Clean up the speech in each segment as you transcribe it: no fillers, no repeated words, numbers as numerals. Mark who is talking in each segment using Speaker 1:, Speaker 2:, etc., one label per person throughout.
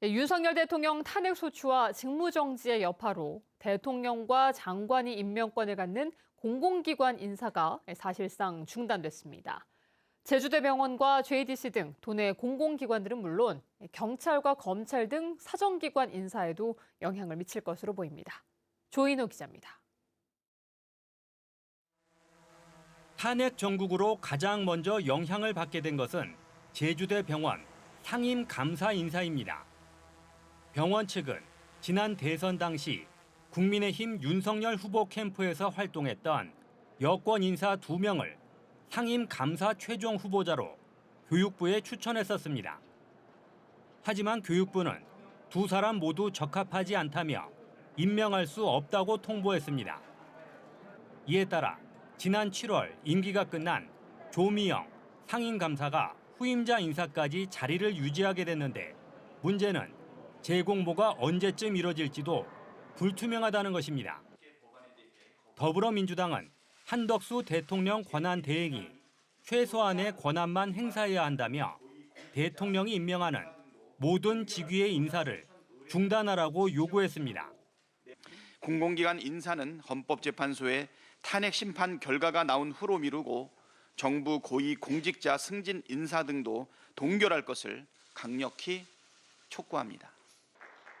Speaker 1: 윤석열 대통령 탄핵소추와 직무정지의 여파로 대통령과 장관이 임명권을 갖는 공공기관 인사가 사실상 중단됐습니다. 제주대병원과 JTC 등 도내 공공기관들은 물론 경찰과 검찰 등 사정기관 인사에도 영향을 미칠 것으로 보입니다. 조인호 기자입니다.
Speaker 2: 탄핵 정국으로 가장 먼저 영향을 받게 된 것은 제주대병원 상임감사 인사입니다. 병원 측은 지난 대선 당시 국민의힘 윤석열 후보 캠프에서 활동했던 여권 인사 2명을 상임감사 최종 후보자로 교육부에 추천했었습니다. 하지만 교육부는 두 사람 모두 적합하지 않다며 임명할 수 없다고 통보했습니다. 이에 따라 지난 7월 임기가 끝난 조미영 상임감사가 후임자 인사까지 자리를 유지하게 됐는데 문제는 재공모가 언제쯤 이뤄질지도 불투명하다는 것입니다. 더불어민주당은 한덕수 대통령 권한 대행이 최소한의 권한만 행사해야 한다며 대통령이 임명하는 모든 직위의 인사를 중단하라고 요구했습니다.
Speaker 3: 공공기관 인사는 헌법재판소의 탄핵 심판 결과가 나온 후로 미루고 정부 고위 공직자 승진 인사 등도 동결할 것을 강력히 촉구합니다.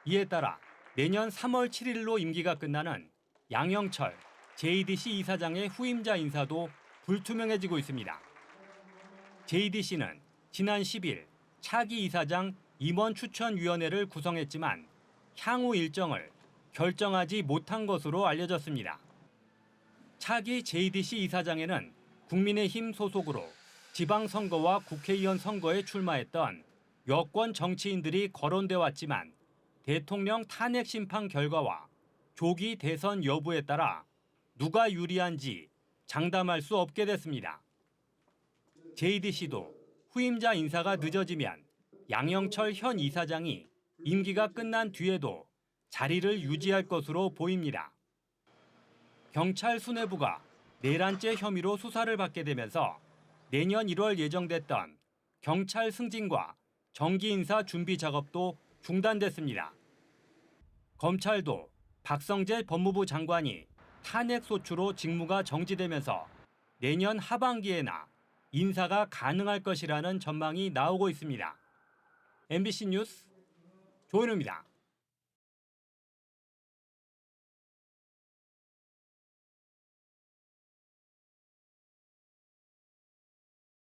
Speaker 2: 이에 따라 내년 3월 7일로 임기가 끝나는 양영철 JTC 이사장의 후임자 인사도 불투명해지고 있습니다. JTC는 지난 10일 차기 이사장 임원 추천위원회를 구성했지만 향후 일정을 결정하지 못한 것으로 알려졌습니다. 차기 JTC 이사장에는 국민의힘 소속으로 지방선거와 국회의원 선거에 출마했던 여권 정치인들이 거론돼 왔지만 대통령 탄핵 심판 결과와 조기 대선 여부에 따라 누가 유리한지 장담할 수 없게 됐습니다. JTC도 후임자 인사가 늦어지면 양영철 현 이사장이 임기가 끝난 뒤에도 자리를 유지할 것으로 보입니다. 경찰 수뇌부가 내란죄 혐의로 수사를 받게 되면서 내년 1월 예정됐던 경찰 승진과 정기 인사 준비 작업도 중단됐습니다. 검찰도 박성재 법무부 장관이 탄핵 소추로 직무가 정지되면서 내년 하반기에나 인사가 가능할 것이라는 전망이 나오고 있습니다. MBC 뉴스 조인호입니다.